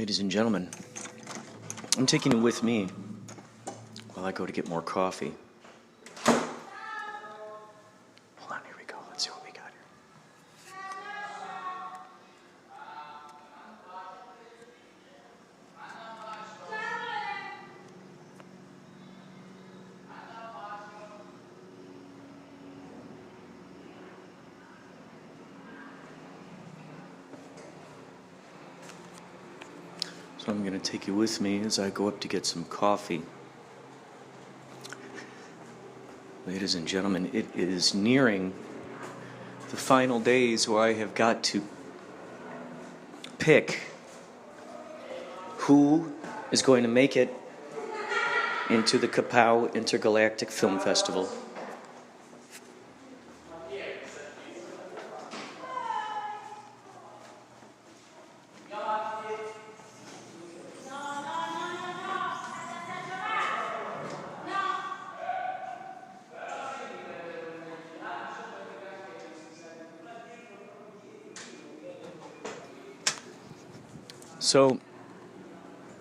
Ladies and gentlemen, I'm taking you with me while I go to get more coffee. Hold on, here we go. Let's see what we got here. So I'm going to take you with me as I go up to get some coffee. Ladies and gentlemen, it is nearing the final days where I have got to pick who is going to make it into the KaPow Intergalactic Film Festival. So,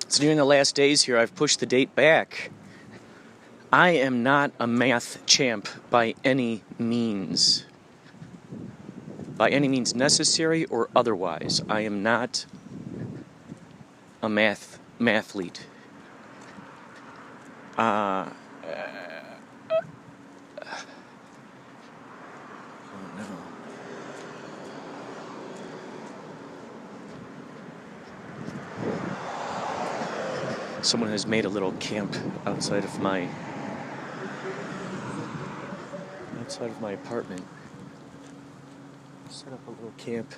it's nearing the last days here. I've pushed the date back. I am not a math champ by any means. By any means necessary or otherwise. I am not a mathlete. Someone has made a little camp outside of my apartment. Set up a little camp.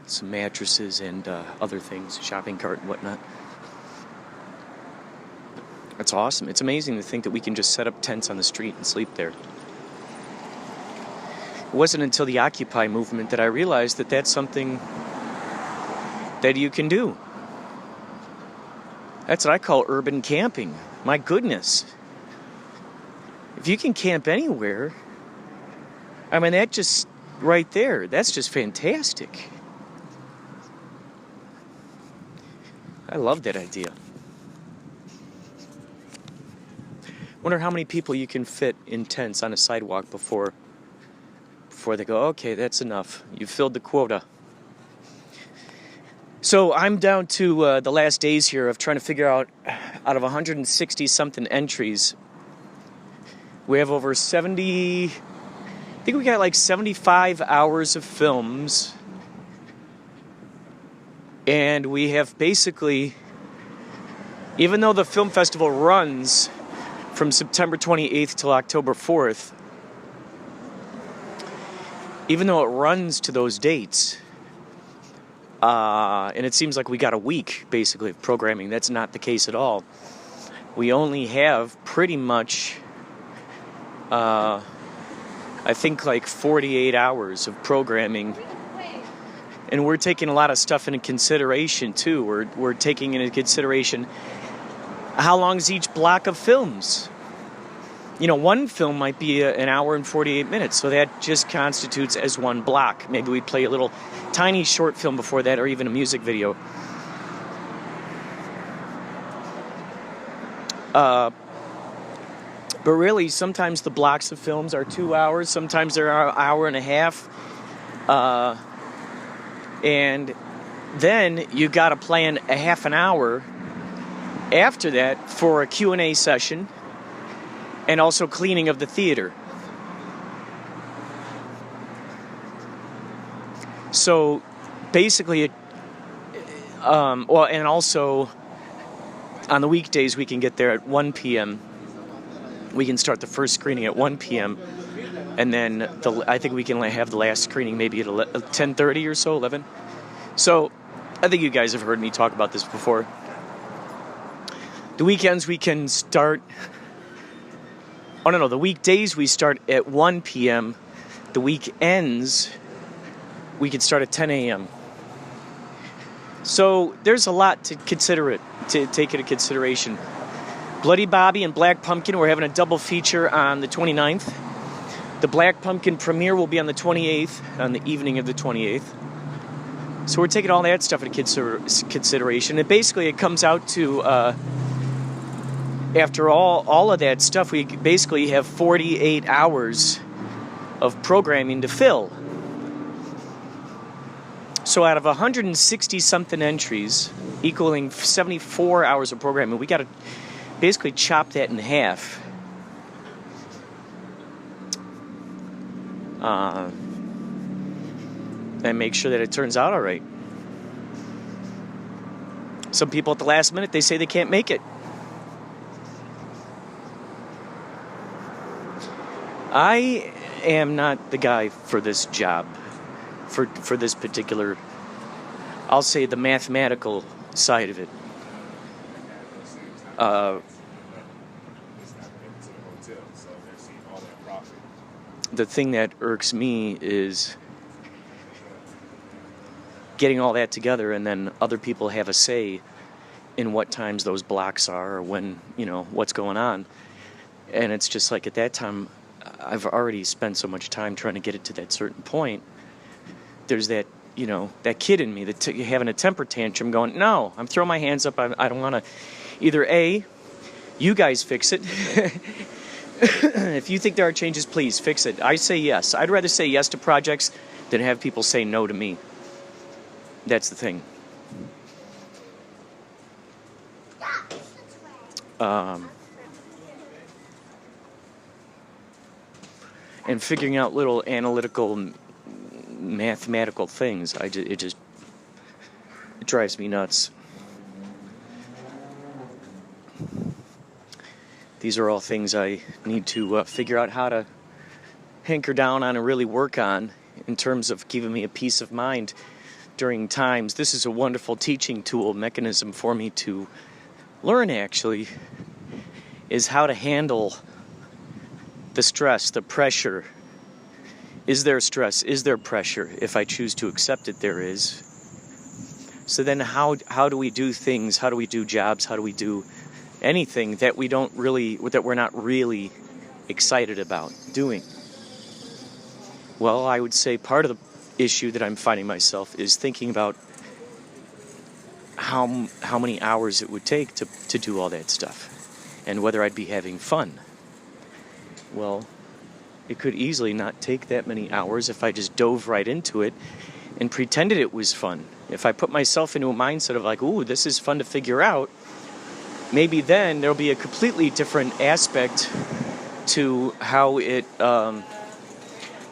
Some mattresses and other things, shopping cart and whatnot. That's awesome. It's amazing to think that we can just set up tents on the street and sleep there. It wasn't until the Occupy movement that I realized that that's something that you can do. That's what I call urban camping. My goodness. If you can camp anywhere, I mean, that just right there, that's just fantastic. I love that idea. Wonder how many people you can fit in tents on a sidewalk before they go, okay, that's enough. You've filled the quota. So I'm down to the last days here of trying to figure out of 160-something entries, we have over 70, I think we got like 75 hours of films. And we have basically, even though the film festival runs from September 28th till October 4th, even though it runs to those dates, and it seems like we got a week, basically, of programming. That's not the case at all. We only have pretty much, I think, like 48 hours of programming. And we're taking a lot of stuff into consideration, too. We're taking into consideration how long is each block of films. You know, one film might be an hour and 48 minutes, so that just constitutes as one block. Maybe we play a little tiny short film before that, or even a music video. But really, sometimes the blocks of films are 2 hours, sometimes they're an hour and a half. And then you got to plan a half an hour after that for a Q&A session, and also cleaning of the theater. So basically, and also on the weekdays we can get there at 1 p.m. We can start the first screening at 1 p.m. And then I think we can have the last screening maybe at 10:30 or so, 11. So I think you guys have heard me talk about this before. The weekends we can start... the weekdays we start at 1 p.m. The weekends we can start at 10 a.m. So there's a lot to take into consideration. Bloody Bobby and Black Pumpkin, we're having a double feature on the 29th. The Black Pumpkin premiere will be on the 28th, on the evening of the 28th. So we're taking all that stuff into consideration. And basically it comes out to, after all of that stuff, we basically have 48 hours of programming to fill. So out of 160-something entries, equaling 74 hours of programming, we got to basically chop that in half. And make sure that it turns out all right. Some people at the last minute, they say they can't make it. I am not the guy for this job, for this particular, I'll say, the mathematical side of it. The thing that irks me is getting all that together, and then other people have a say in what times those blocks are, or when, what's going on. And it's just like, at that time, I've already spent so much time trying to get it to that certain point. There's that, that kid in me that's having a temper tantrum going, no, I'm throwing my hands up. I don't want to. Either A, you guys fix it. If you think there are changes, please fix it. I say yes. I'd rather say yes to projects than have people say no to me. That's the thing. And figuring out little analytical, mathematical things, it drives me nuts. These are all things I need to figure out how to hanker down on and really work on in terms of giving me a peace of mind during times. This is a wonderful teaching tool, mechanism for me to learn, actually, is how to handle the stress, the pressure. Is there stress? Is there pressure? If I choose to accept it, there is. So then how do we do things? How do we do jobs? How do we do anything that we're not really excited about doing? Well, I would say part of the issue that I'm finding myself is thinking about how many hours it would take to do all that stuff, and whether I'd be having fun. Well, it could easily not take that many hours if I just dove right into it and pretended it was fun. If I put myself into a mindset of like, ooh, this is fun to figure out, maybe then there'll be a completely different aspect to how it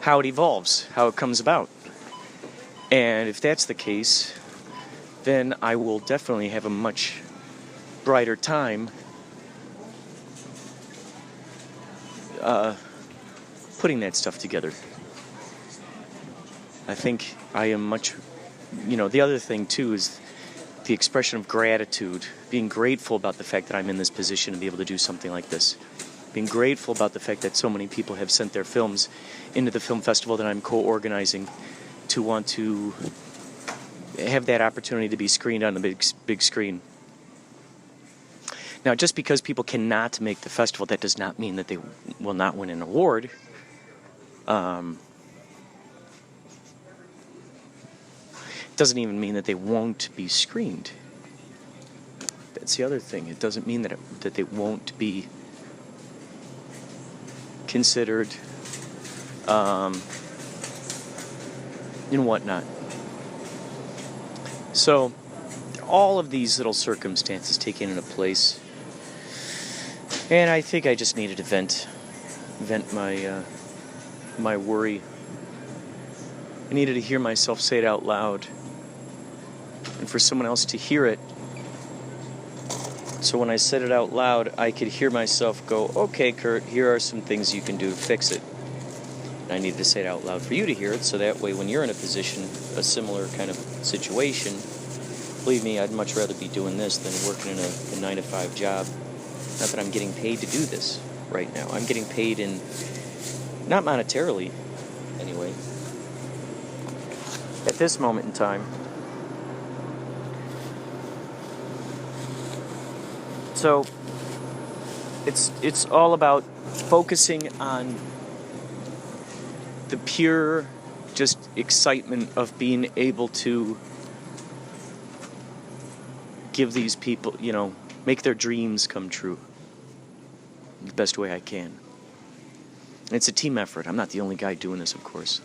evolves, how it comes about. And if that's the case, then I will definitely have a much brighter time putting that stuff together. I think I am much, the other thing too is the expression of gratitude, being grateful about the fact that I'm in this position to be able to do something like this. Being grateful about the fact that so many people have sent their films into the film festival that I'm co-organizing to want to have that opportunity to be screened on the big screen. Now, just because people cannot make the festival, that does not mean that they will not win an award. It doesn't even mean that they won't be screened. That's the other thing. It doesn't mean that they won't be considered and whatnot. So, all of these little circumstances taken into place, and I think I just needed to vent my worry. I needed to hear myself say it out loud, and for someone else to hear it. So when I said it out loud, I could hear myself go, okay, Kurt, here are some things you can do to fix it. And I needed to say it out loud for you to hear it, so that way when you're in a position, a similar kind of situation, believe me, I'd much rather be doing this than working in a 9-to-5 job. Not that I'm getting paid to do this right now. I'm getting paid not monetarily, anyway, at this moment in time. So it's all about focusing on the pure just excitement of being able to give these people, make their dreams come true the best way I can. And it's a team effort. I'm not the only guy doing this, of course.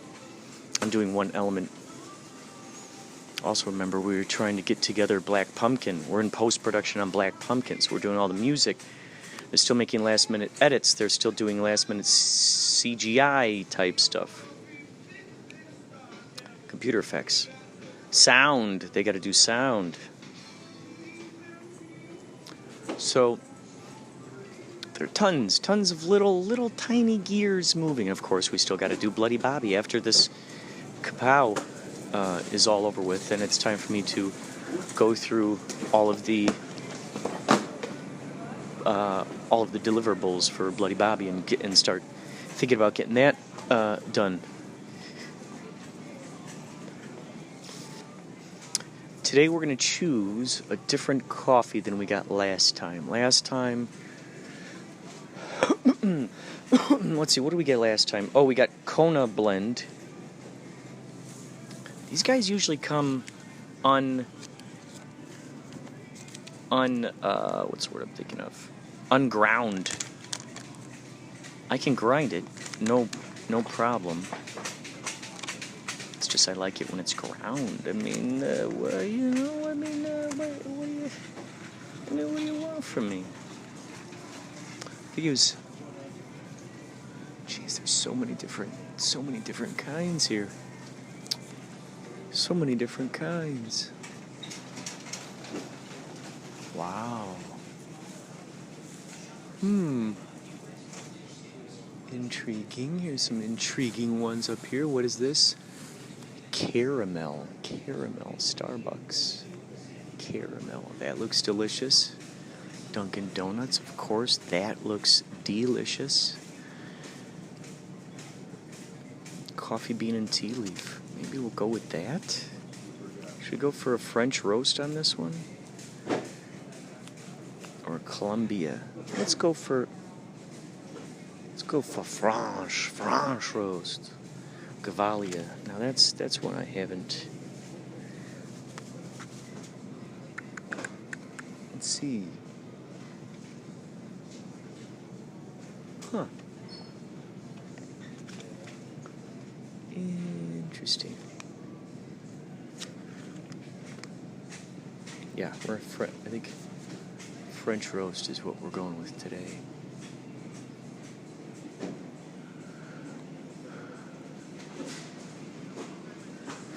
I'm doing one element. Also, remember, we were trying to get together Black Pumpkin. We're in post-production on Black Pumpkin, so we're doing all the music. They're still making last-minute edits. They're still doing last-minute CGI type stuff. Computer effects. Sound. They got to do sound. So there are tons of little tiny gears moving. Of course, we still got to do Bloody Bobby after this KaPow is all over with, and it's time for me to go through all of the deliverables for Bloody Bobby and start thinking about getting that done. Today we're going to choose a different coffee than we got last time. Let's see, what did we get last time? Oh, we got Kona blend. These guys usually come what's the word I'm thinking of? Unground. I can grind it, no problem. It's just I like it when it's ground. I mean, what do you want from me? Jeez, there's so many different kinds here. So many different kinds. Wow. Intriguing. Here's some intriguing ones up here. What is this? Caramel, Starbucks. Caramel. That looks delicious. Dunkin' Donuts, of course. That looks delicious. Coffee bean and tea leaf. Maybe we'll go with that. Should we go for a French roast on this one? Or Columbia? Let's go for French roast. Gavalia. Now that's one I haven't. Let's see. Huh. Interesting. Yeah, I think French roast is what we're going with today.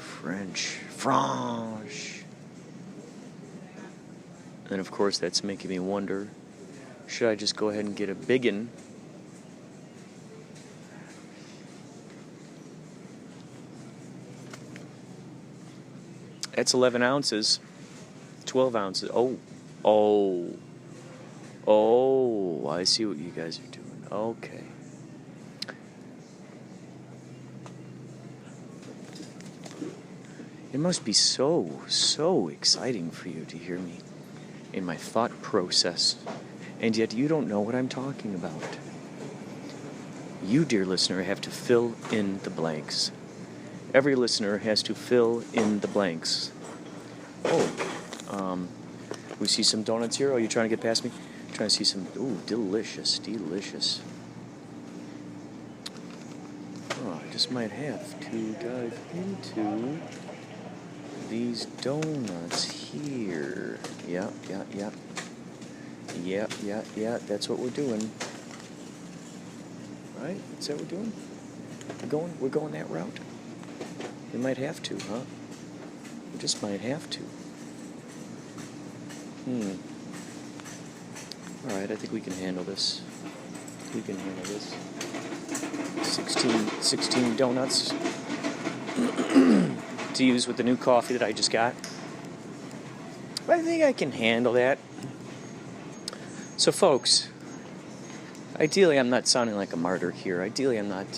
French. And of course, that's making me wonder, should I just go ahead and get a biggin? That's 11 ounces. 12 ounces. Oh, I see what you guys are doing. Okay. It must be so exciting for you to hear me in my thought process, and yet you don't know what I'm talking about. You, dear listener, have to fill in the blanks. Every listener has to fill in the blanks. We see some donuts here. Oh, you trying to get past me? Trying to see some. Ooh, delicious. Oh, I just might have to dive into these donuts here. Yeah. That's what we're doing. Right? Is that what we're doing? We're going that route. We might have to, huh? We just might have to. Alright, I think we can handle this. 16 donuts to use with the new coffee that I just got. I think I can handle that. So, folks, ideally I'm not sounding like a martyr here. Ideally I'm not,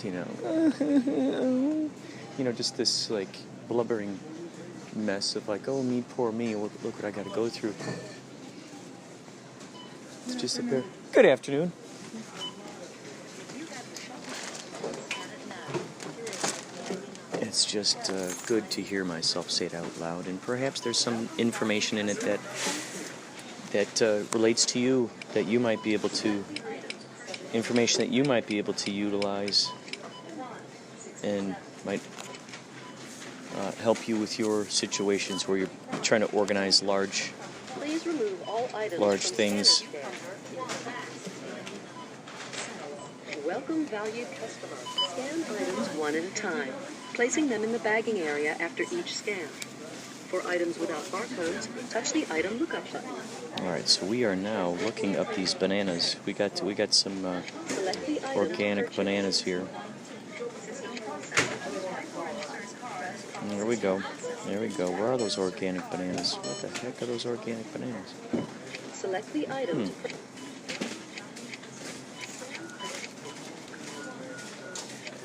just this, blubbering mess of oh, me, poor me, look what I got to go through. It's just up there. Good afternoon. it's just good to hear myself say it out loud, and perhaps there's some information in it that relates to you, that you might be able to, information that you might be able to utilize and might help you with your situations where you're trying to organize large things. Welcome, valued customers. Scan items one at a time, placing them in the bagging area after each scan. For items without barcodes, touch the item lookup button. All right, so we are now looking up these bananas. We got some organic bananas here. There we go. Where are those organic bananas? What the heck are those organic bananas? Select the item.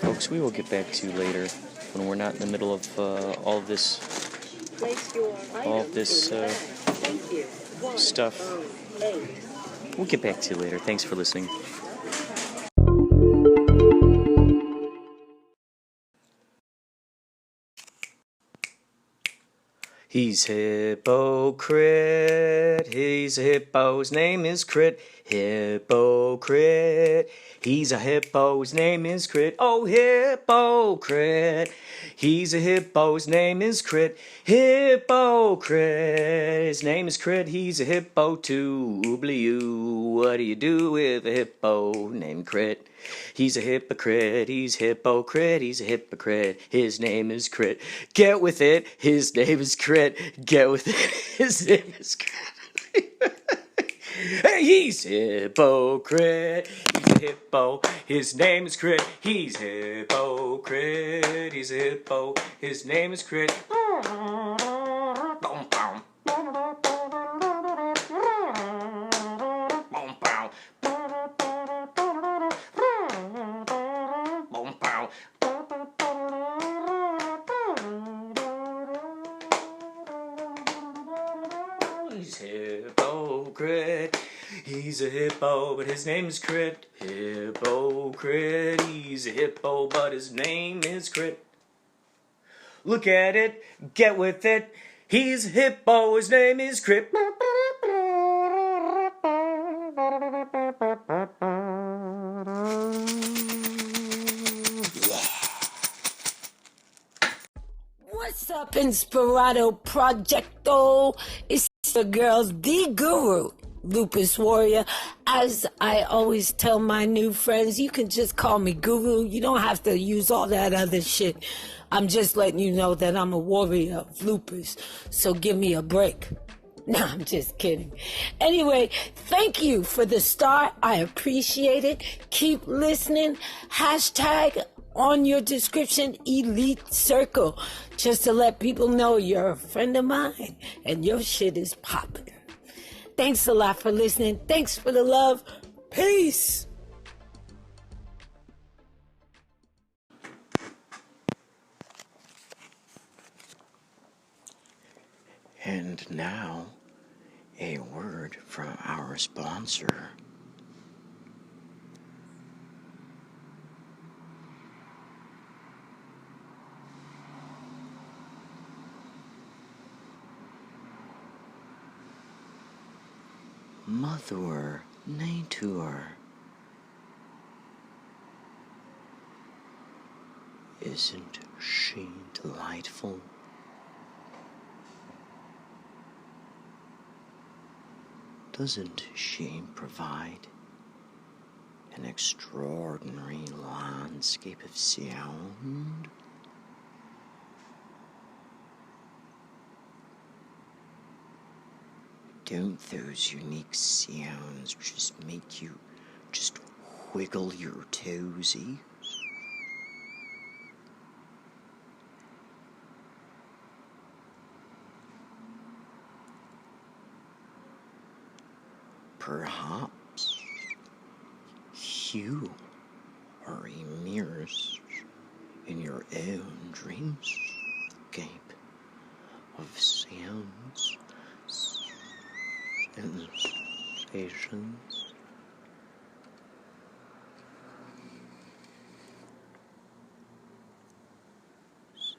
Folks, we will get back to you later when we're not in the middle of all of this stuff. We'll get back to you later. Thanks for listening. He's hypocrite, he's a hippo, his name is Crit. Hypocrite, he's a hippo, his name is Crit. Oh, hypocrite, he's a hippo, his name is Crit. Hypocrite, his name is Crit, he's a hippo too. Oobly-oo, what do you do with a hippo named Crit? He's a hypocrite, he's hypocrite, he's a hypocrite, his name is Crit. Get with it, his name is Crit. Get with it, his name is Crit. Hey, he's hypocrite, he's a hippo, his name is Crit. He's hypocrite, he's a hippo, his name is Crit. He's hypocrite, he's a hippo, but his name is Crit. Hypocrite, he's a hippo, but his name is Crit. Look at it, get with it, he's a hippo, his name is Crit. What's up, Inspirado, Projecto? It's the girls, the guru, Lupus Warrior. As I always tell my new friends, you can just call me guru. You don't have to use all that other shit. I'm just letting you know that I'm a warrior of lupus, so give me a break. No, I'm just kidding. Anyway, thank you for the start. I appreciate it. Keep listening. Hashtag on your description, Elite Circle, just to let people know you're a friend of mine and your shit is popping. Thanks a lot for listening. Thanks for the love. Peace. And now, a word from our sponsor. Mother Nature. Isn't she delightful? Doesn't she provide an extraordinary landscape of sound? Don't those unique sounds just make you just wiggle your toesies? Perhaps you are immersed in your own dreamscape of sounds, sensations.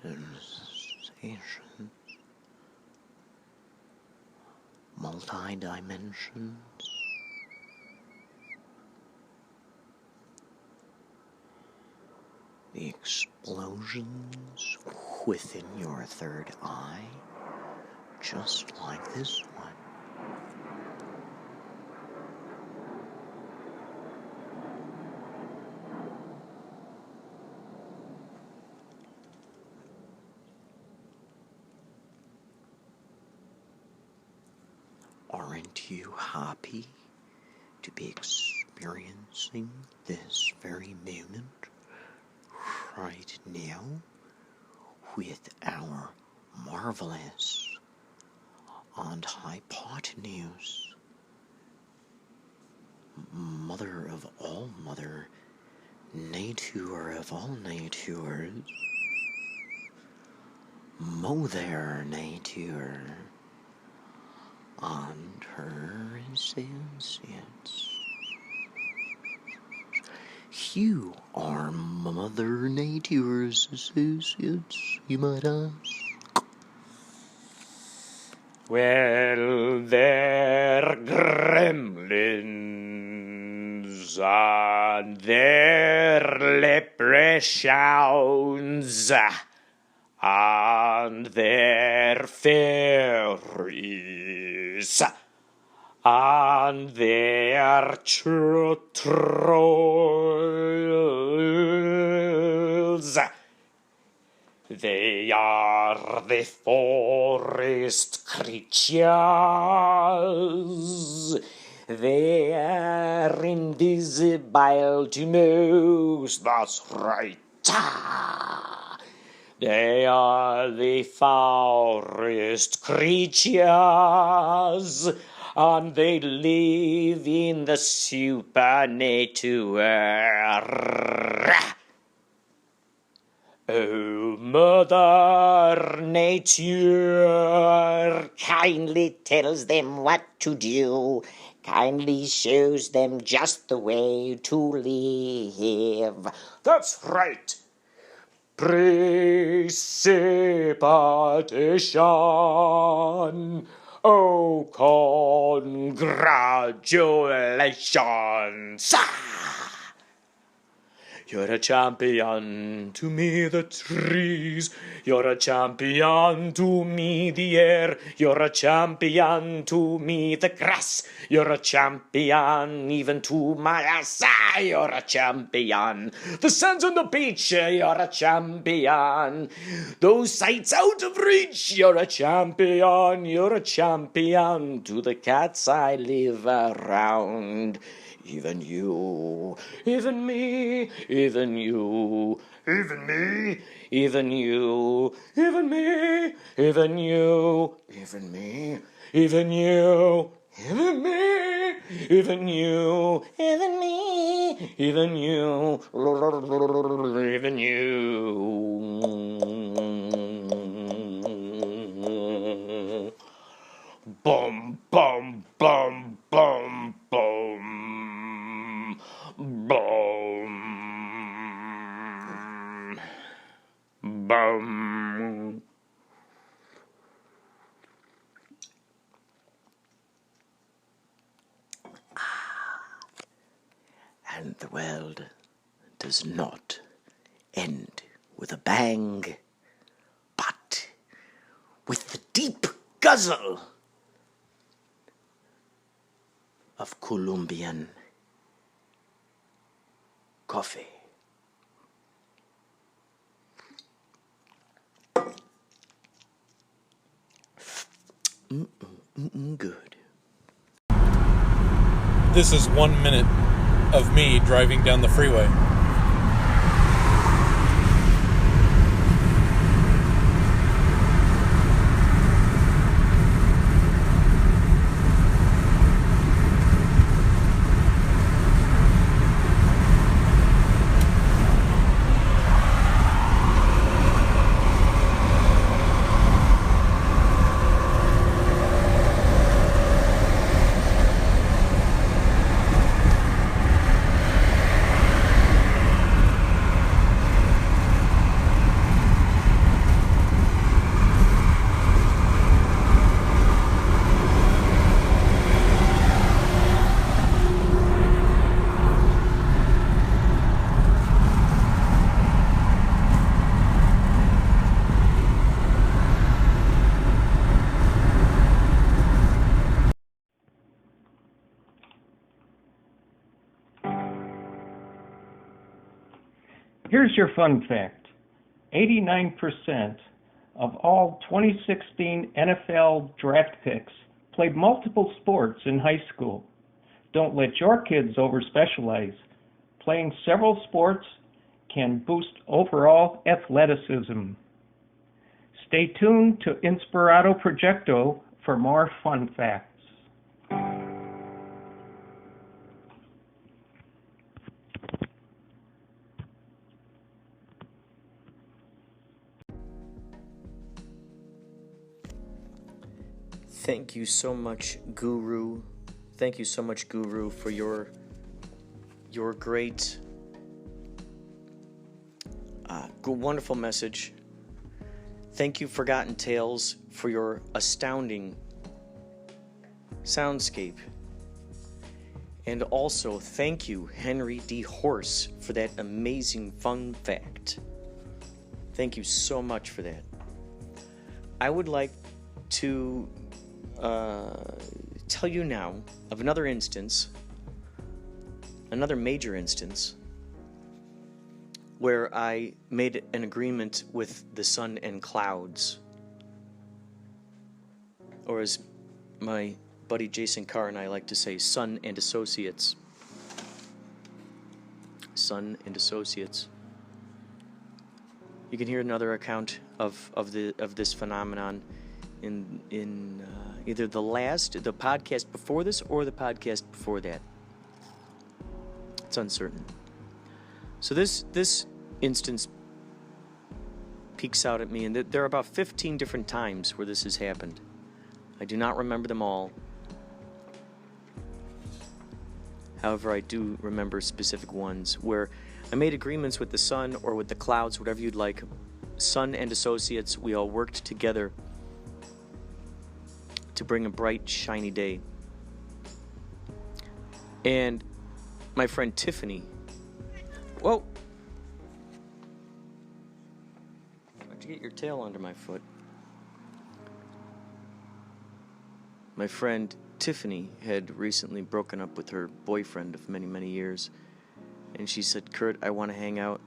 sensations, multi-dimensions, the explosions within your third eye, just like this one. Aren't you happy to be experiencing this very moment right now with our marvelous and hypotenuse mother of all mother, nature of all natures, Mother Nature, and her associates. You are Mother Nature's associates, you might ask. Well, they're gremlins, and they're leprechauns, and they're fairies, and they're trolls. They are the forest creatures. They are invisible to most, that's right. They are the forest creatures, and they live in the supernatural. Oh, Mother Nature kindly tells them what to do, kindly shows them just the way to live. That's right. Precipitation. Oh, congratulations. You're a champion, to me the trees. You're a champion, to me the air. You're a champion, to me the grass. You're a champion, even to my ass. You're a champion. The sands on the beach, you're a champion. Those sights out of reach, you're a champion. You're a champion, to the cats I live around. Even you, even me, even you, even me, even you, even me, even you, even me, even you, even me, even you, even me, even you, even you. Bum, bum, bum, bum, bum. Boom. Boom. And the world does not end with a bang, but with the deep guzzle of Colombian coffee. Good. This is 1 minute of me driving down the freeway. Here's your fun fact. 89% of all 2016 NFL draft picks played multiple sports in high school. Don't let your kids overspecialize. Playing several sports can boost overall athleticism. Stay tuned to Inspirado Projecto for more fun facts. Thank you so much, Guru. Thank you so much, Guru, for your great, wonderful message. Thank you, Forgotten Tales, for your astounding soundscape. And also, thank you, Henry D. Horse, for that amazing fun fact. Thank you so much for that. I would like to tell you now of another instance, another major instance, where I made an agreement with the sun and clouds. Or as my buddy Jason Carr and I like to say, Sun and Associates. Sun and Associates. You can hear another account of this phenomenon in either the podcast before this or the podcast before that. It's uncertain. So this instance peeks out at me, and there are about 15 different times where this has happened. I do not remember them all. However, I do remember specific ones where I made agreements with the sun or with the clouds, whatever you'd like. Sun and Associates, we all worked together to bring a bright, shiny day. And my friend Tiffany, whoa! Why'd you get your tail under my foot? My friend Tiffany had recently broken up with her boyfriend of many, many years. And she said, Kurt, I want to hang out.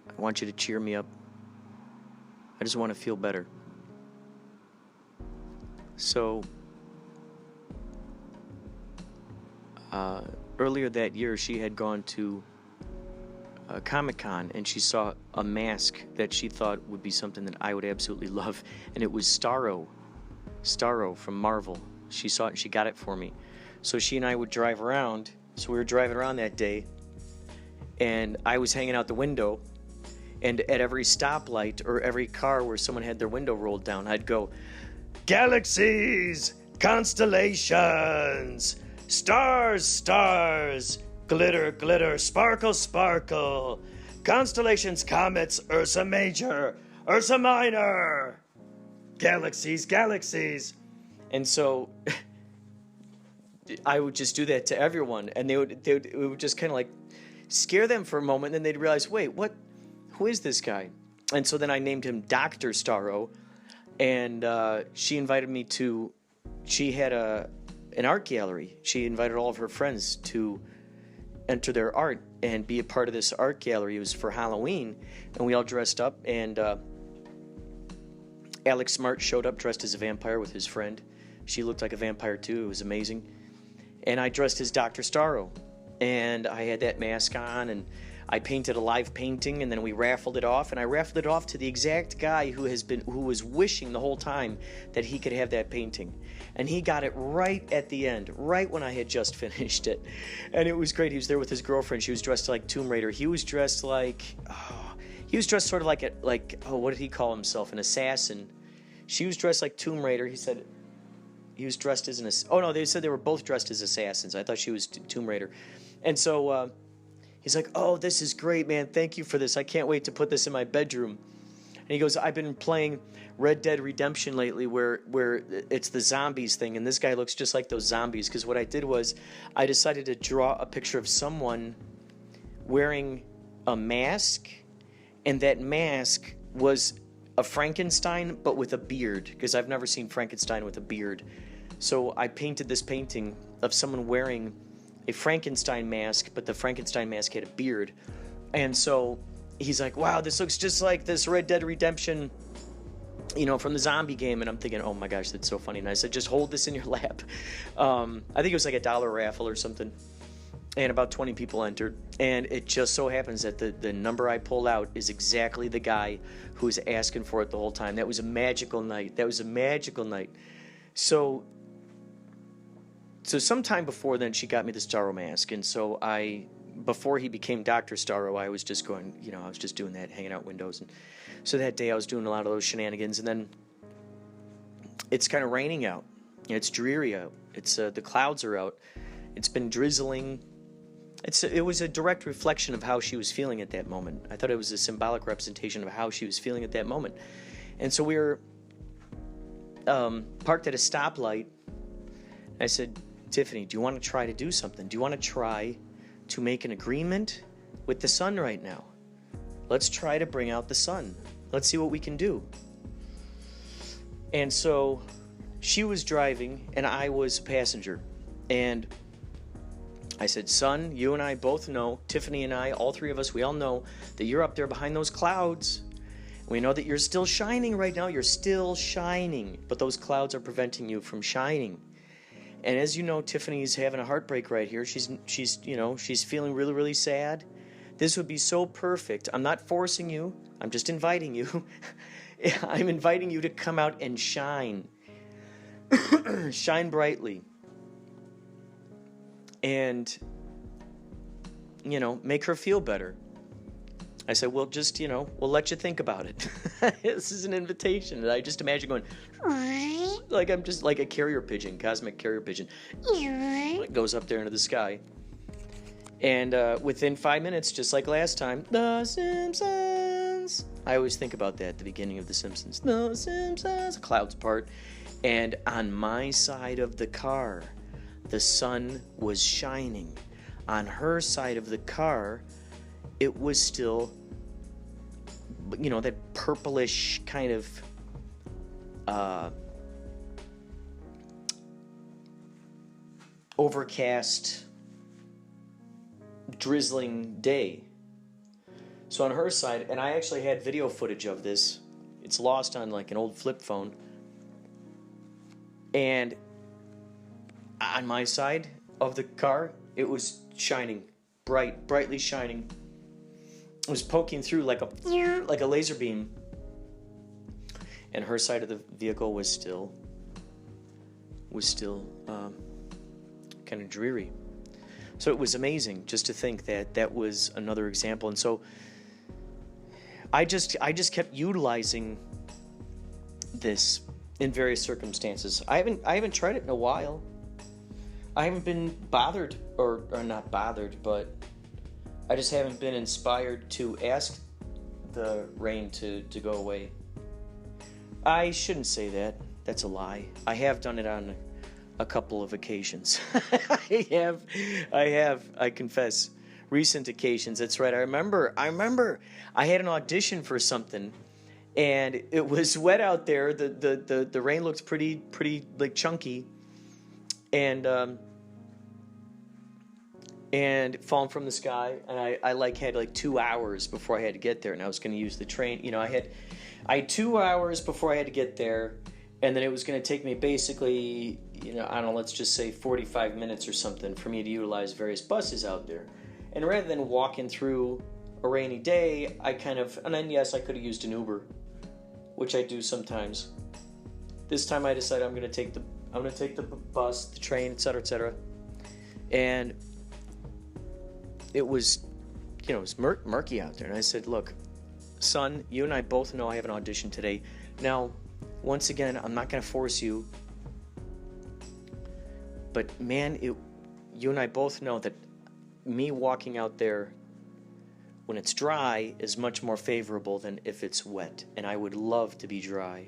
I want you to cheer me up. I just want to feel better. So, earlier that year, she had gone to Comic-Con, and she saw a mask that she thought would be something that I would absolutely love, and it was Starro from Marvel. She saw it and she got it for me. So she and I would drive around. So we were driving around that day, and I was hanging out the window, and at every stoplight or every car where someone had their window rolled down, I'd go, galaxies, constellations, stars, stars, glitter, glitter, sparkle, sparkle, constellations, comets, Ursa Major, Ursa Minor, galaxies, galaxies. And so I would just do that to everyone, and it would just kind of like scare them for a moment, and then they'd realize, wait, who is this guy? And so then I named him Dr. Starro, and she invited me to, she had an art gallery. She invited all of her friends to enter their art and be a part of this art gallery. It was for Halloween, and we all dressed up, and Alex Smart showed up dressed as a vampire with his friend. She looked like a vampire too. It was amazing. And I dressed as Dr. Starro, and I had that mask on, and I painted a live painting, and then we raffled it off, and I raffled it off to the exact guy who was wishing the whole time that he could have that painting. And he got it right at the end, right when I had just finished it. And it was great. He was there with his girlfriend. She was dressed like Tomb Raider. He was dressed like, sort of like what did he call himself? An assassin. She was dressed like Tomb Raider. He said he was dressed as they said they were both dressed as assassins. I thought she was Tomb Raider. And so he's like, oh, this is great, man. Thank you for this. I can't wait to put this in my bedroom. And he goes, I've been playing Red Dead Redemption lately where it's the zombies thing, and this guy looks just like those zombies. Because what I did was I decided to draw a picture of someone wearing a mask, and that mask was a Frankenstein, but with a beard, because I've never seen Frankenstein with a beard. So I painted this painting of someone wearing a Frankenstein mask, but the Frankenstein mask had a beard. And so he's like, wow, this looks just like this Red Dead Redemption, you know, from the zombie game. And I'm thinking, oh my gosh, that's so funny. And I said, just hold this in your lap. I think it was like $1 raffle or something. And about 20 people entered. And it just so happens that the number I pulled out is exactly the guy who was asking for it the whole time. That was a magical night. So sometime before then, she got me the Starro mask. And so before he became Dr. Starro, I was just going, you know, I was just doing that, hanging out windows. And so that day I was doing a lot of those shenanigans. And then it's kind of raining out. It's dreary out. The clouds are out. It's been drizzling. It was a direct reflection of how she was feeling at that moment. I thought it was a symbolic representation of how she was feeling at that moment. And so we were parked at a stoplight. I said, Tiffany, do you want to try to do something? Do you want to try to make an agreement with the sun right now? Let's try to bring out the sun. Let's see what we can do. And so she was driving and I was a passenger. And I said, son, you and I both know, Tiffany and I, all three of us, we all know that you're up there behind those clouds. We know that you're still shining right now. You're still shining, but those clouds are preventing you from shining. And as you know, Tiffany's having a heartbreak right here. She's feeling really, really sad. This would be so perfect. I'm not forcing you. I'm just inviting you. I'm inviting you to come out and shine. Shine brightly. And, you know, make her feel better. I said, well, just, you know, we'll let you think about it. This is an invitation. And I just imagine going, like I'm just like a carrier pigeon, cosmic carrier pigeon. It goes up there into the sky. And within 5 minutes, just like last time, The Simpsons. I always think about that at the beginning of The Simpsons. The Simpsons. Clouds part. And on my side of the car, the sun was shining. On her side of the car, it was still, you know, that purplish kind of overcast, drizzling day. So on her side, and I actually had video footage of this. It's lost on like an old flip phone. And on my side of the car, it was shining, brightly shining. It was poking through like a laser beam. And her side of the vehicle was still kind of dreary. So it was amazing just to think that was another example. And so I just kept utilizing this in various circumstances. I haven't tried it in a while. I haven't been bothered, or not bothered, but I just haven't been inspired to ask the rain to go away. I shouldn't say that. That's a lie. I have done it on a couple of occasions. I confess. Recent occasions. That's right. I remember I had an audition for something and it was wet out there. The rain looked pretty like chunky. And falling from the sky, and I had 2 hours before I had to get there, and I was going to use the train. You know, I had 2 hours before I had to get there, and then it was going to take me basically, you know, I don't know, let's just say 45 minutes or something for me to utilize various buses out there. And rather than walking through a rainy day, and then yes, I could have used an Uber, which I do sometimes. This time I decided I'm going to take the bus, the train, etc., etc. And it was, you know, it was murky out there. And I said, look, son, you and I both know I have an audition today. Now, once again, I'm not going to force you. But man, you and I both know that me walking out there when it's dry is much more favorable than if it's wet. And I would love to be dry.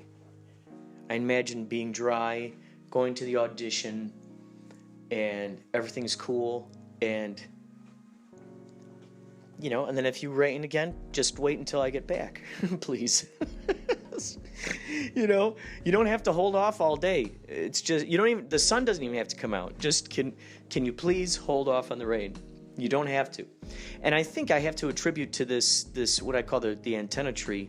I imagine being dry, going to the audition, and everything's cool, and you know, and then if you rain again, just wait until I get back, please. You know, you don't have to hold off all day. It's just, the sun doesn't even have to come out. Just can you please hold off on the rain? You don't have to. And I think I have to attribute to this what I call the antenna tree,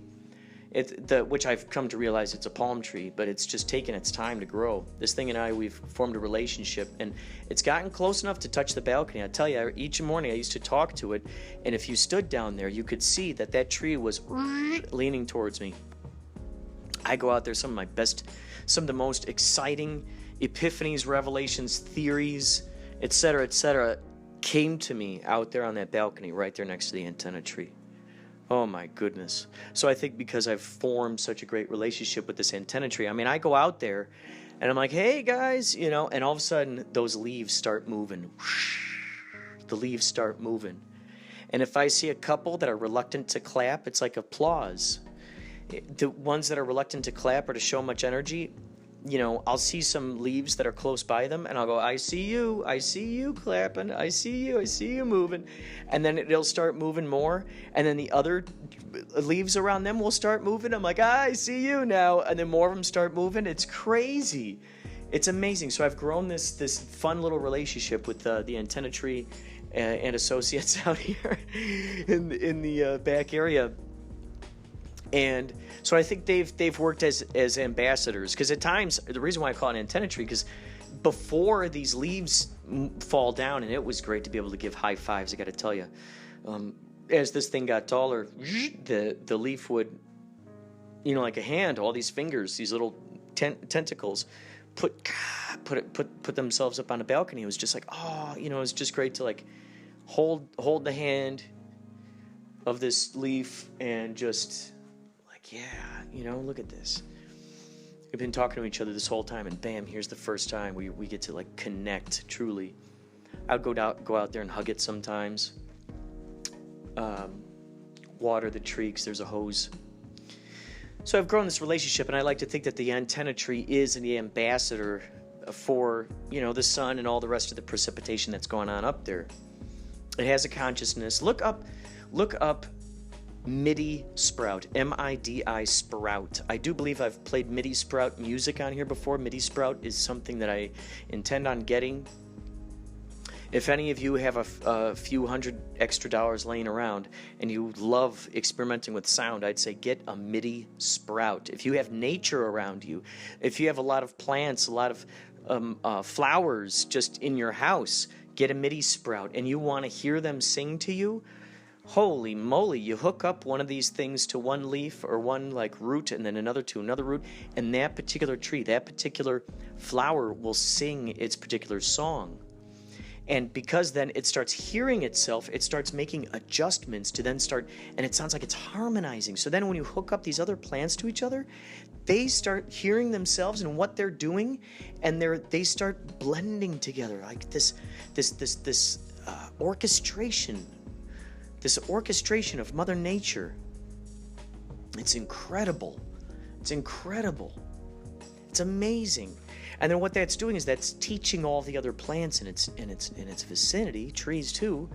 which I've come to realize it's a palm tree, but it's just taken its time to grow. This thing and I, we've formed a relationship, and it's gotten close enough to touch the balcony. I tell you, each morning I used to talk to it, and if you stood down there, you could see that tree was leaning towards me. I go out there, some of the most exciting epiphanies, revelations, theories, etc., came to me out there on that balcony right there next to the antenna tree. Oh my goodness. So I think because I've formed such a great relationship with this antenna tree, I mean, I go out there and I'm like, hey guys, and all of a sudden those leaves start moving. The leaves start moving. And if I see a couple that are reluctant to clap, it's like applause. The ones that are reluctant to clap or to show much energy, I'll see some leaves that are close by them, and I'll go, I see you clapping, I see you moving. And then it'll start moving more, and then the other leaves around them will start moving. I'm like, I see you now. And then more of them start moving. It's crazy. It's amazing. So I've grown this fun little relationship with the antenna tree and associates out here in the back area. And so I think they've worked as ambassadors, because at times, the reason why I call it an antenna tree, because before these leaves fall down, and it was great to be able to give high fives, I got to tell you, as this thing got taller, the leaf would, like a hand, all these fingers, these little tentacles, put themselves up on a balcony. It was just like, it was just great to like hold the hand of this leaf and just. Yeah, look at this. We've been talking to each other this whole time, and bam, here's the first time we get to like connect truly. I'd go out there and hug it sometimes. Water the tree because there's a hose. So I've grown this relationship, and I like to think that the antenna tree is the ambassador for the sun and all the rest of the precipitation that's going on up there. It has a consciousness. Look up MIDI Sprout, MIDI Sprout. I do believe I've played MIDI Sprout music on here before. MIDI Sprout is something that I intend on getting. If any of you have a few $100 extra laying around and you love experimenting with sound, I'd say get a MIDI Sprout. If you have nature around you, if you have a lot of plants, a lot of flowers just in your house, get a MIDI Sprout, and you want to hear them sing to you. Holy moly, you hook up one of these things to one leaf or one like root, and then another to another root, and that particular tree, that particular flower will sing its particular song. And because then it starts hearing itself, it starts making adjustments to then start, and it sounds like it's harmonizing. So then when you hook up these other plants to each other, they start hearing themselves and what they're doing, and they start blending together like this orchestration. This orchestration of Mother Nature. It's incredible. It's amazing. And then what that's doing is that's teaching all the other plants in its vicinity, trees too,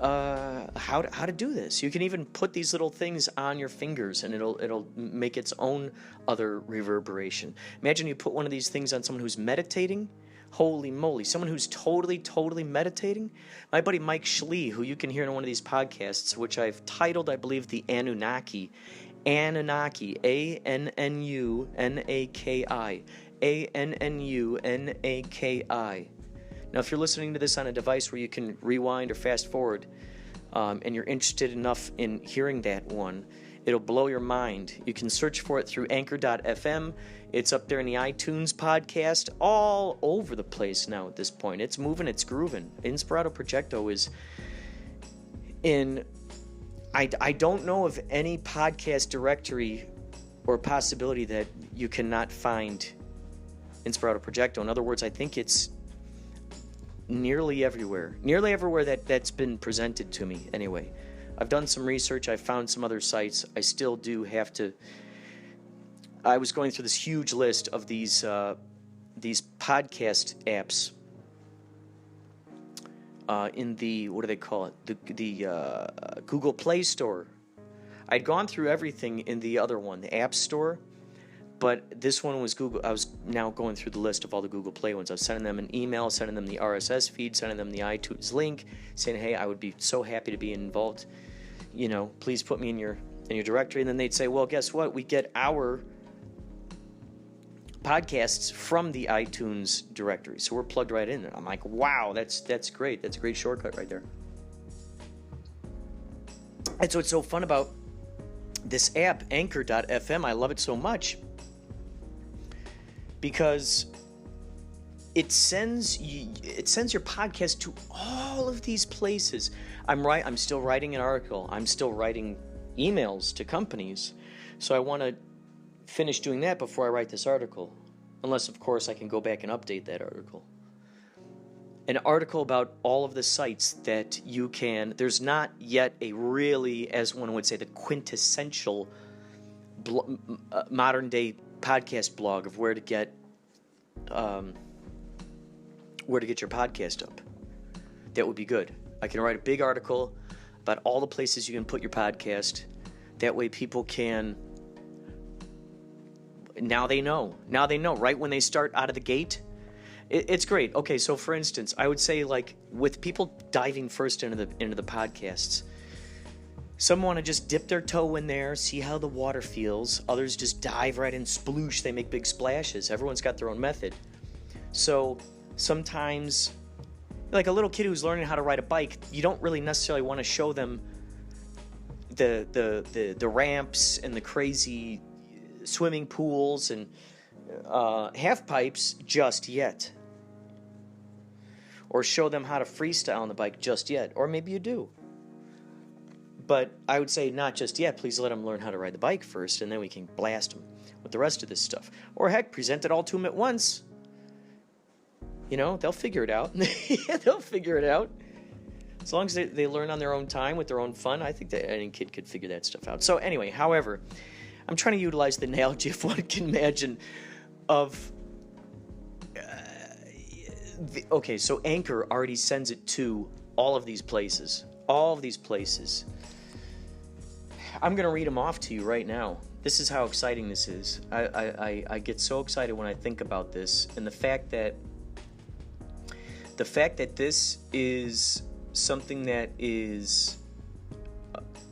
how to do this. You can even put these little things on your fingers, and it'll make its own other reverberation. Imagine you put one of these things on someone who's meditating. Holy moly, someone who's totally meditating. My buddy Mike Schlee, who you can hear in one of these podcasts, which I've titled, I believe, The Anunnaki, A-N-N-U-N-A-K-I, A-N-N-U-N-A-K-I. Now, if you're listening to this on a device where you can rewind or fast forward, and you're interested enough in hearing that one, it'll blow your mind. You can search for it through anchor.fm. It's up there in the iTunes podcast, all over the place now at this point. It's moving, it's grooving. Inspirado Projecto is in... I don't know of any podcast directory or possibility that you cannot find Inspirado Projecto. In other words, I think it's nearly everywhere. Nearly everywhere that's been presented to me, anyway. I've done some research. I've found some other sites. I still do have to... I was going through this huge list of these podcast apps in the, what do they call it? The Google Play Store. I'd gone through everything in the other one, the App Store, but this one was Google. I was now going through the list of all the Google Play ones. I was sending them an email, sending them the RSS feed, sending them the iTunes link, saying, hey, I would be so happy to be involved. Please put me in your directory. And then they'd say, well, guess what? We get our podcasts from the iTunes directory. So we're plugged right in there. I'm like, wow, that's great. That's a great shortcut right there. And so what's so fun about this app, Anchor.fm, I love it so much because it sends your podcast to all of these places. I'm still writing an article. I'm still writing emails to companies. So I want to finish doing that before I write this article. Unless, of course, I can go back and update that article. An article about all of the sites that you can... There's not yet a really, as one would say, the quintessential modern-day podcast blog of where to get your podcast up. That would be good. I can write a big article about all the places you can put your podcast. That way people can... Now they know. Right when they start out of the gate... It's great. Okay, so for instance, I would say like with people diving first into the podcasts, some want to just dip their toe in there, see how the water feels. Others just dive right in, sploosh. They make big splashes. Everyone's got their own method. So sometimes, like a little kid who's learning how to ride a bike, you don't really necessarily want to show them the ramps and the crazy swimming pools and half pipes just yet. Or show them how to freestyle on the bike just yet. Or maybe you do. But I would say not just yet. Please let them learn how to ride the bike first, and then we can blast them with the rest of this stuff. Or heck, present it all to them at once. They'll figure it out. They'll figure it out. As long as they learn on their own time with their own fun, I think that any kid could figure that stuff out. So anyway, however, I'm trying to utilize the analogy, if one can imagine, of... Okay, so Anchor already sends it to all of these places. All of these places. I'm going to read them off to you right now. This is how exciting this is. I get so excited when I think about this. And the fact that this is something that is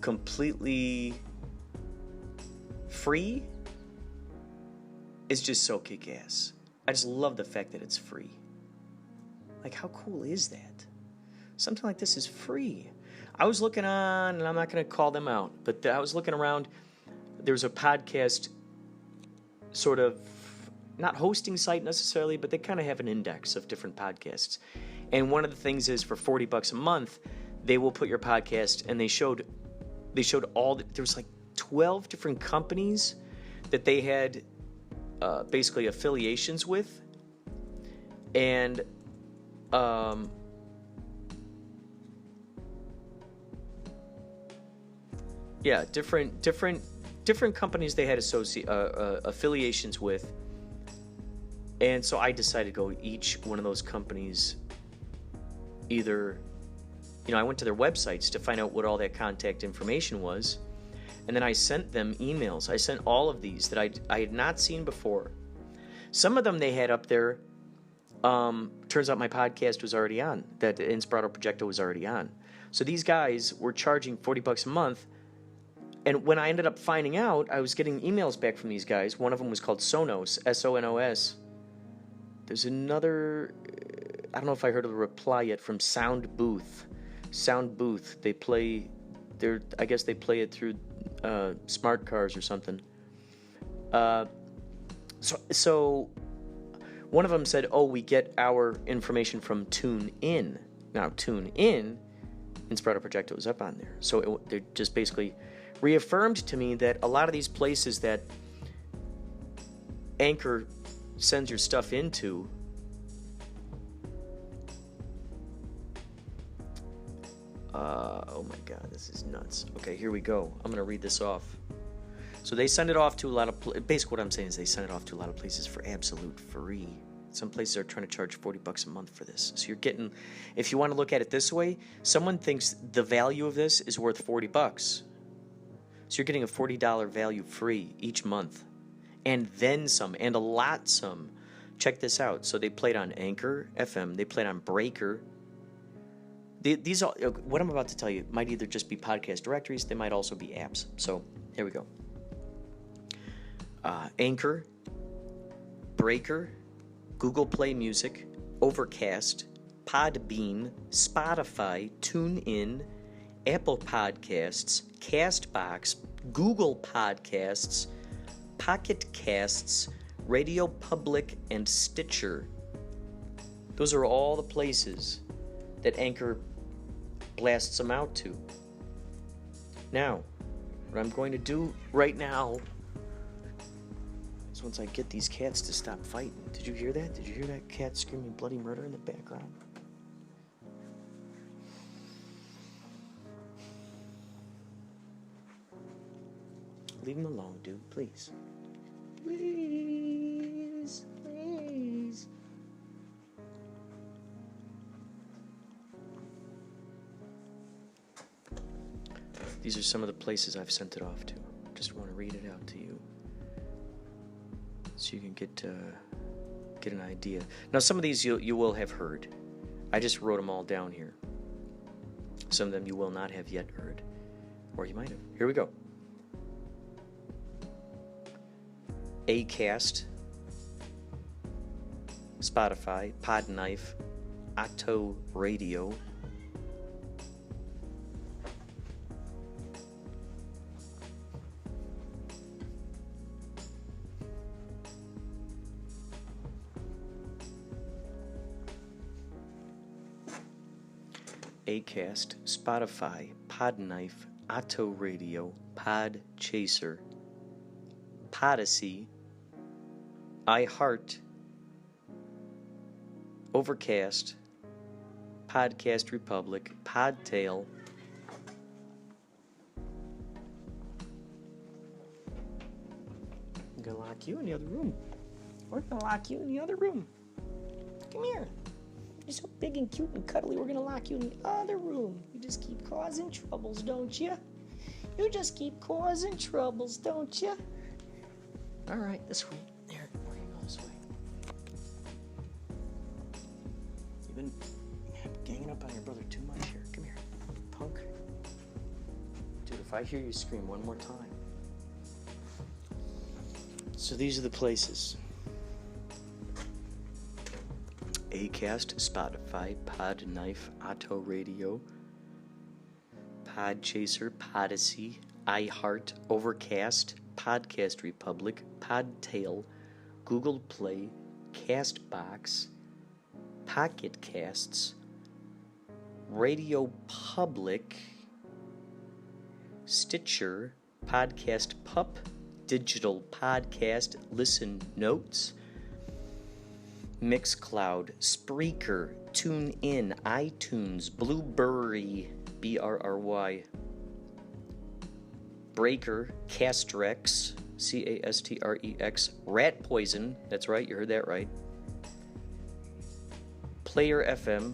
completely free is just so kick-ass. I just love the fact that it's free. Like, how cool is that? Something like this is free. I was looking on, and I'm not going to call them out, but I was looking around. There's a podcast sort of, not hosting site necessarily, but they kind of have an index of different podcasts. And one of the things is for $40 a month, they will put your podcast, and they showed all, there was like 12 different companies that they had basically affiliations with. And different companies they had affiliations with, and so I decided to go each one of those companies. Either, I went to their websites to find out what all that contact information was, and then I sent them emails. I sent all of these that I had not seen before. Some of them they had up there. Turns out my podcast was already on, that Inspirado Projecto was already on. So these guys were charging $40 a month, and when I ended up finding out, I was getting emails back from these guys. One of them was called Sonos, S-O-N-O-S. There's another, I don't know if I heard of a reply yet, from Sound Booth. Sound Booth, I guess they play it through smart cars or something. So one of them said, we get our information from TuneIn. Now, TuneIn, Inspirado Projecto was up on there. So they just basically reaffirmed to me that a lot of these places that Anchor sends your stuff into, oh my God, this is nuts. Okay, here we go. I'm going to read this off. So they send it off to a lot of... Basically what I'm saying is they send it off to a lot of places for absolute free. Some places are trying to charge $40 a month for this. So you're getting... If you want to look at it this way, someone thinks the value of this is worth $40. So you're getting a $40 value free each month. And then some, and a lot some, check this out. So they played on Anchor FM. They played on Breaker. These are, what I'm about to tell you might either just be podcast directories. They might also be apps. So here we go. Anchor, Breaker, Google Play Music, Overcast, Podbean, Spotify, TuneIn, Apple Podcasts, Castbox, Google Podcasts, Pocket Casts, Radio Public, and Stitcher. Those are all the places that Anchor blasts them out to. Now, what I'm going to do right now is once I get these cats to stop fighting. Did you hear that? Did you hear that cat screaming bloody murder in the background? Leave him alone, dude, please. Please, please. These are some of the places I've sent it off to. Just want to read it out to you, so you can get an idea. Now, some of these you will have heard. I just wrote them all down here. Some of them you will not have yet heard, or you might have. Here we go. Acast, Spotify, Podknife, Octo Radio, Acast, Spotify, Podknife, Octo Radio, Podchaser, Podyssey, iHeart, Overcast, Podcast Republic, Podtail, I'm gonna lock you in the other room. We're gonna lock you in the other room. Come here. You're so big and cute and cuddly, we're gonna lock you in the other room. You just keep causing troubles, don't you? You just keep causing troubles, don't you? All right, this way. There, we're gonna go this way. You've been ganging up on your brother too much here. Come here, punk. Dude, if I hear you scream one more time. So these are the places. Acast, Spotify, Podknife, Otto Radio, Podchaser, Podyssey, iHeart, Overcast, Podcast Republic, Podtail, Google Play, Castbox, Pocket Casts, Radio Public, Stitcher, Podcast Pup, Digital Podcast, Listen Notes, Mixcloud, Spreaker, TuneIn, iTunes, Blueberry, BRRY, Breaker, Castrex, Castrex, Rat Poison, that's right, you heard that right, Player FM,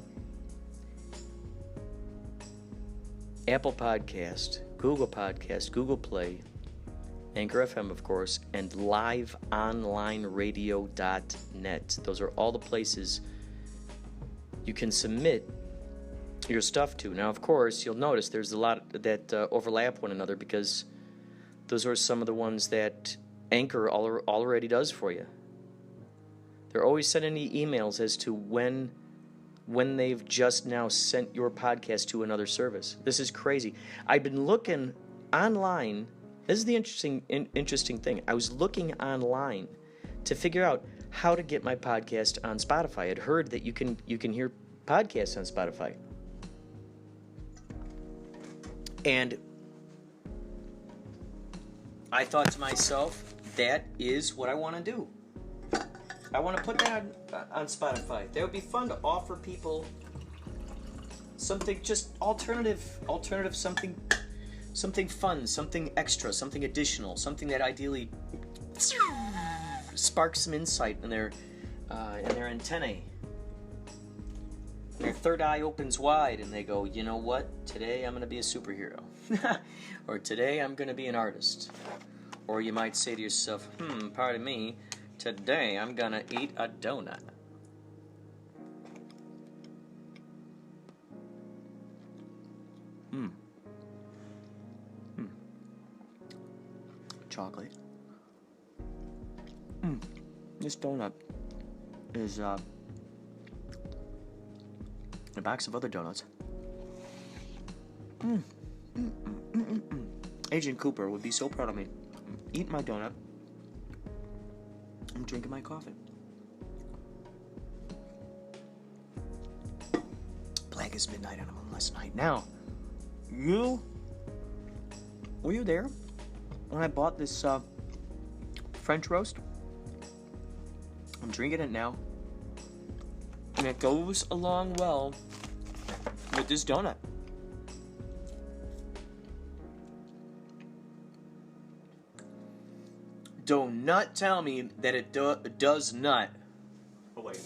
Apple Podcast, Google Play, Anchor FM, of course, and liveonlineradio.net. Those are all the places you can submit your stuff to. Now, of course, you'll notice there's a lot that overlap one another because those are some of the ones that Anchor already does for you. They're always sending you emails as to when they've just now sent your podcast to another service. This is crazy. I've been looking online. This is the interesting thing. I was looking online to figure out how to get my podcast on Spotify. I'd heard that you can hear podcasts on Spotify. And I thought to myself, that is what I want to do. I want to put that on Spotify. That would be fun to offer people something just alternative, something fun, something extra, something additional, something that ideally sparks some insight in their antennae. Their third eye opens wide and they go, you know what? Today I'm going to be a superhero. Or today I'm going to be an artist. Or you might say to yourself, pardon me, Today I'm gonna eat a donut. Chocolate. This donut is a box of other donuts. Agent Cooper would be so proud of me. I'm eating my donut. I'm drinking my coffee. Blackest midnight on a moonless night. Now, were you there when I bought this French roast? I'm drinking it now, and it goes along well with this donut. Do not tell me that it does not. Oh, wait.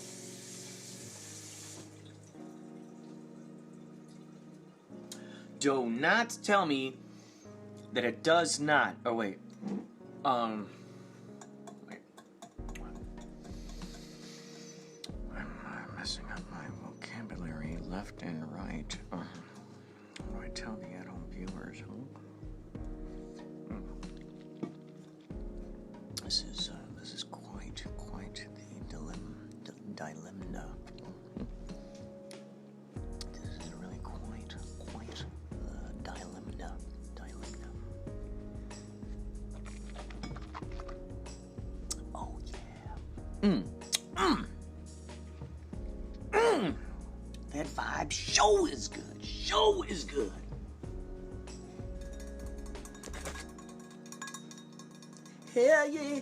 Do not tell me that it does not. Oh, wait. Wait. I'm messing up my vocabulary left and right. What do I tell the at-home viewers, huh? This is quite the dilemma. This is really quite the dilemma. Oh yeah. That vibe show is good. Show is good. Hear ye,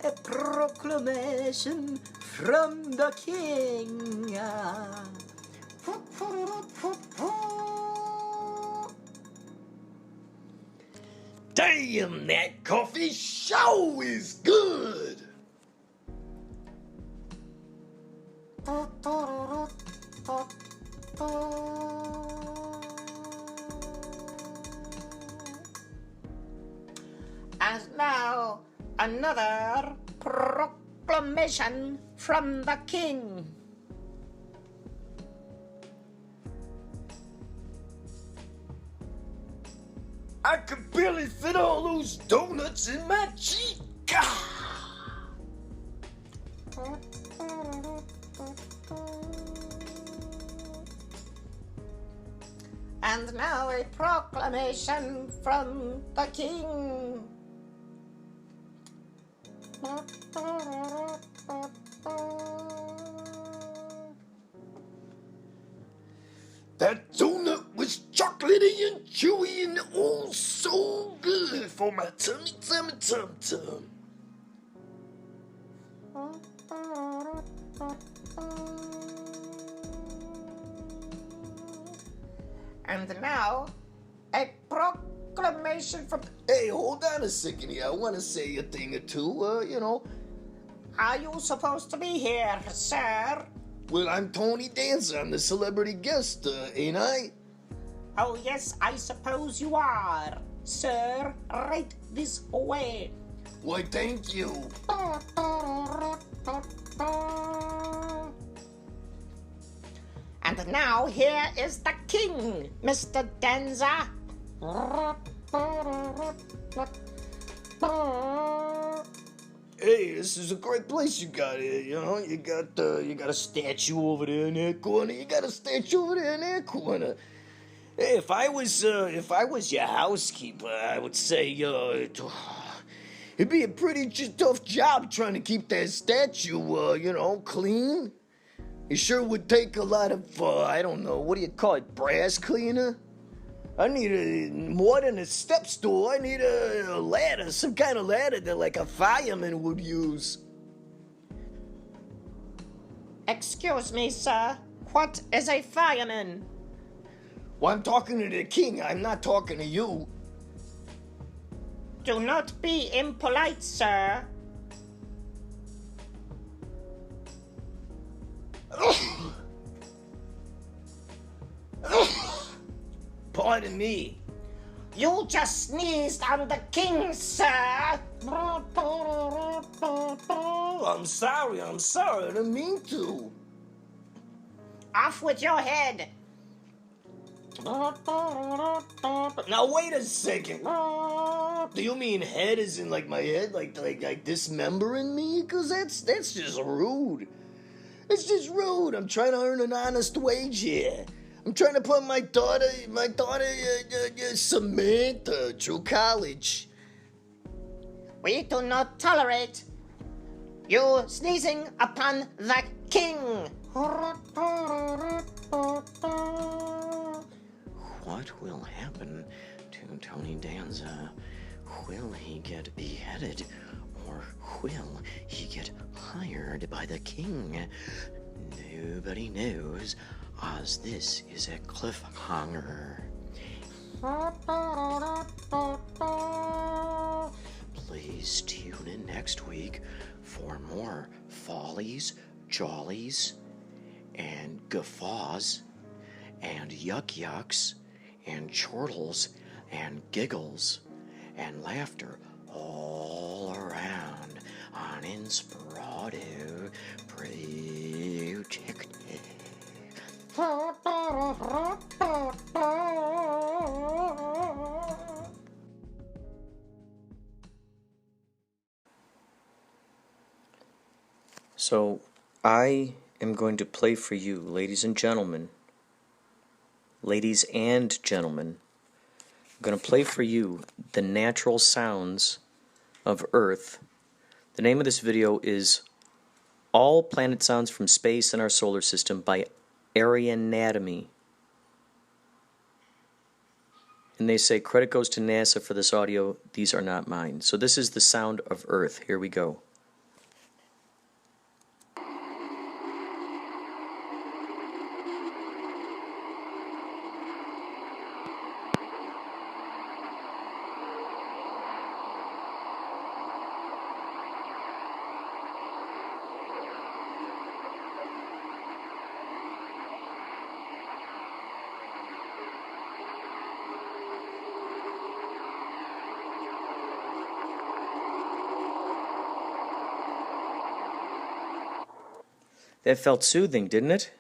a proclamation from the king. Damn, that coffee show is good. And now, another proclamation from the king. I could barely fit all those donuts in my cheek. And now a proclamation from the king. That donut was chocolatey and chewy and oh so good for my tummy. And now, a proclamation from... Hey, hold on a second here. I want to say a thing or two, Are you supposed to be here, sir? Well, I'm Tony Dancer. I'm the celebrity guest, ain't I? Oh, yes, I suppose you are, sir. Right this way. Why, thank you. And now here is the king, Mr. Danza. Hey, this is a great place you got here, You got a statue over there in that corner. You got a statue over there in that corner. Hey, if I was your housekeeper, I would say, it'd be a pretty tough job trying to keep that statue, clean. It sure would take a lot of, I don't know, what do you call it, brass cleaner? I need more than a step stool. I need a ladder, some kind of ladder that like a fireman would use. Excuse me, sir. What is a fireman? Well, I'm talking to the king. I'm not talking to you. Do not be impolite, sir. Pardon me. You just sneezed on the king, sir. I'm sorry, I didn't mean to. Off with your head. Now wait a second. Do you mean head is in like my head, like dismembering me? Cause that's just rude. It's just rude. I'm trying to earn an honest wage here. I'm trying to put my daughter Samantha through college. We do not tolerate you sneezing upon the king. What will happen to Tony Danza? Will he get beheaded, or will he get hired by the king? Nobody knows, as this is a cliffhanger. Please tune in next week for more follies, jollies, and guffaws, and yucks, and chortles, and giggles, and laughter all around on Inspirado Projecto. So, I am going to play for you, ladies and gentlemen. Ladies and gentlemen, I'm going to play for you the natural sounds of Earth. The name of this video is All Planet Sounds from Space and Our Solar System by Arianatomy. And they say credit goes to NASA for this audio. These are not mine. So this is the sound of Earth. Here we go. That felt soothing, didn't it?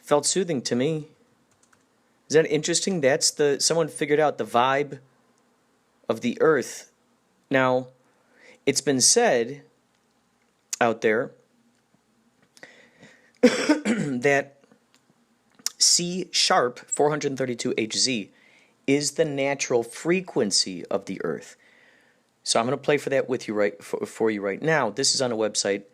Felt soothing to me. Is that interesting? That's someone figured out the vibe of the Earth. Now, it's been said out there that C sharp 432Hz is the natural frequency of the Earth. So I'm going to play for that with you for you right now. This is on a website.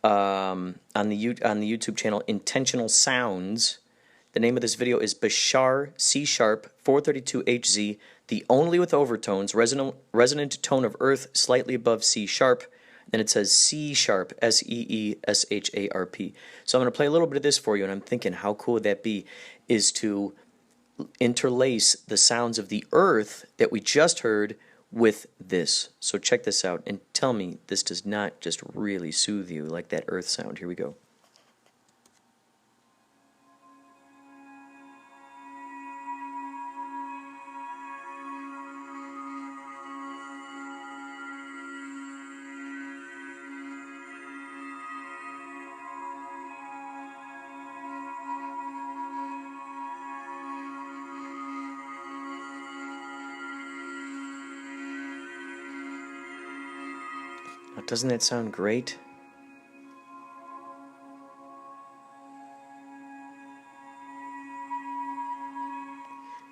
On the YouTube channel Intentional Sounds. The name of this video is Bashar C sharp 432Hz, the only with overtones, resonant tone of Earth slightly above C sharp. Then it says C sharp, SEESHARP. So I'm going to play a little bit of this for you, and I'm thinking how cool would that be, is to interlace the sounds of the Earth that we just heard with this. So check this out and tell me this does not just really soothe you like that Earth sound. Here we go. Now, doesn't that sound great?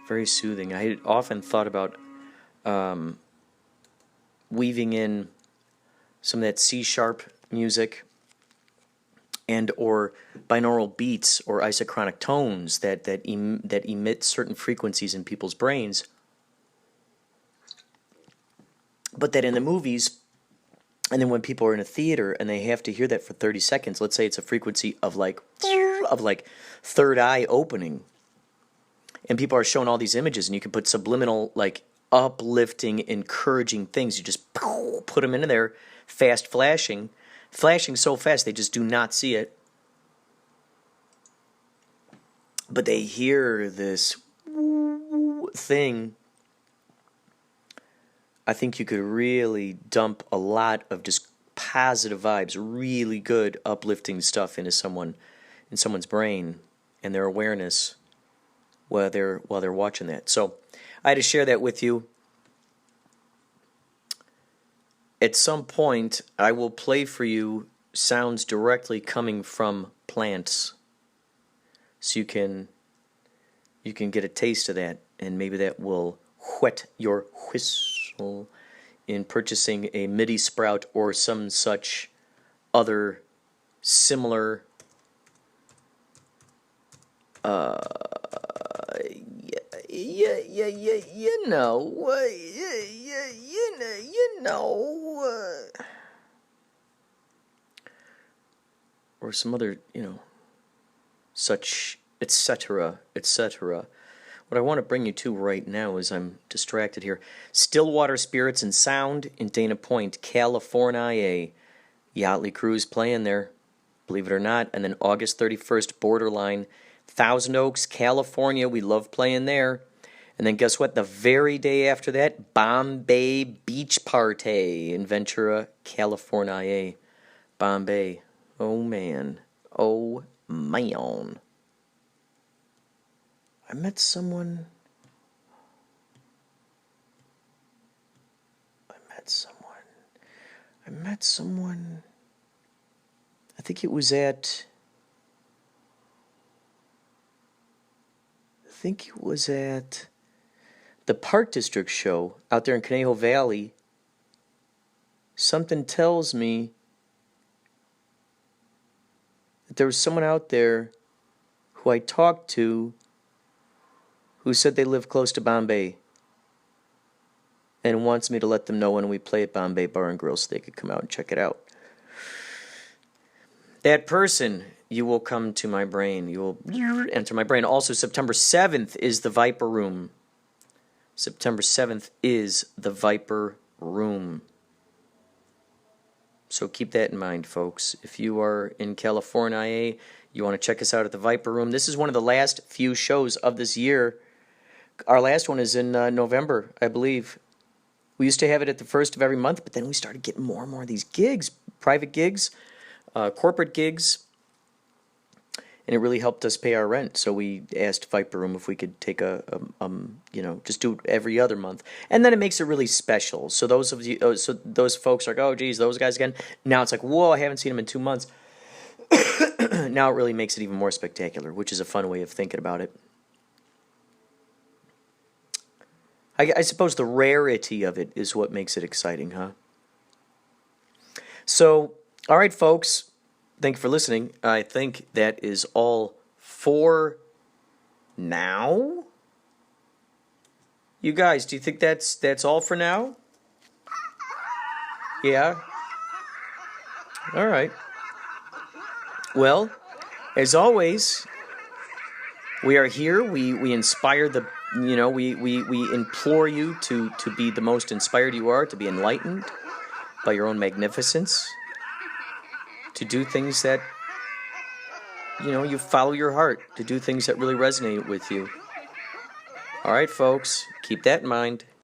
Very soothing. I had often thought about weaving in some of that C sharp music and or binaural beats or isochronic tones that emit certain frequencies in people's brains, but that in the movies, and then when people are in a theater and they have to hear that for 30 seconds, let's say it's a frequency of like third eye opening, and people are shown all these images, and you can put subliminal, like uplifting, encouraging things. You just put them into there, fast flashing so fast they just do not see it, but they hear this thing, I think you could really dump a lot of just positive vibes, really good, uplifting stuff into someone's brain and their awareness while they're watching that. So I had to share that with you. At some point, I will play for you sounds directly coming from plants, so you can get a taste of that, and maybe that will whet your whistle in purchasing a MIDI sprout or some such other similar or some other, such, etc., etc. What I want to bring you to right now is I'm distracted here. Stillwater Spirits and Sound in Dana Point, California. Yachtly Cruise playing there, believe it or not. And then August 31st, Borderline, Thousand Oaks, California. We love playing there. And then guess what? The very day after that, Bombay Beach Party in Ventura, California. Bombay. Oh, man. Oh, man. I met someone. I think it was at the Park District show out there in Conejo Valley. Something tells me that there was someone out there who I talked to who said they live close to Bombay and wants me to let them know when we play at Bombay Bar and Grill so they could come out and check it out. That person, you will come to my brain. You will enter my brain. Also, September 7th is the Viper Room. September 7th is the Viper Room. So keep that in mind, folks. If you are in California, you want to check us out at the Viper Room. This is one of the last few shows of this year. Our last one is in November, I believe. We used to have it at the first of every month, but then we started getting more and more of these gigs, private gigs, corporate gigs, and it really helped us pay our rent. So we asked Viper Room if we could take just do it every other month, and then it makes it really special. So those folks are like, oh, geez, those guys again. Now it's like, whoa, I haven't seen them in 2 months. Now it really makes it even more spectacular, which is a fun way of thinking about it. I suppose the rarity of it is what makes it exciting, huh? So, all right, folks. Thank you for listening. I think that is all for now. You guys, do you think that's all for now? Yeah? All right. Well, as always, we are here. We inspire the, we implore you to be the most inspired you are, to be enlightened by your own magnificence, to do things that, you follow your heart, to do things that really resonate with you. All right, folks, keep that in mind.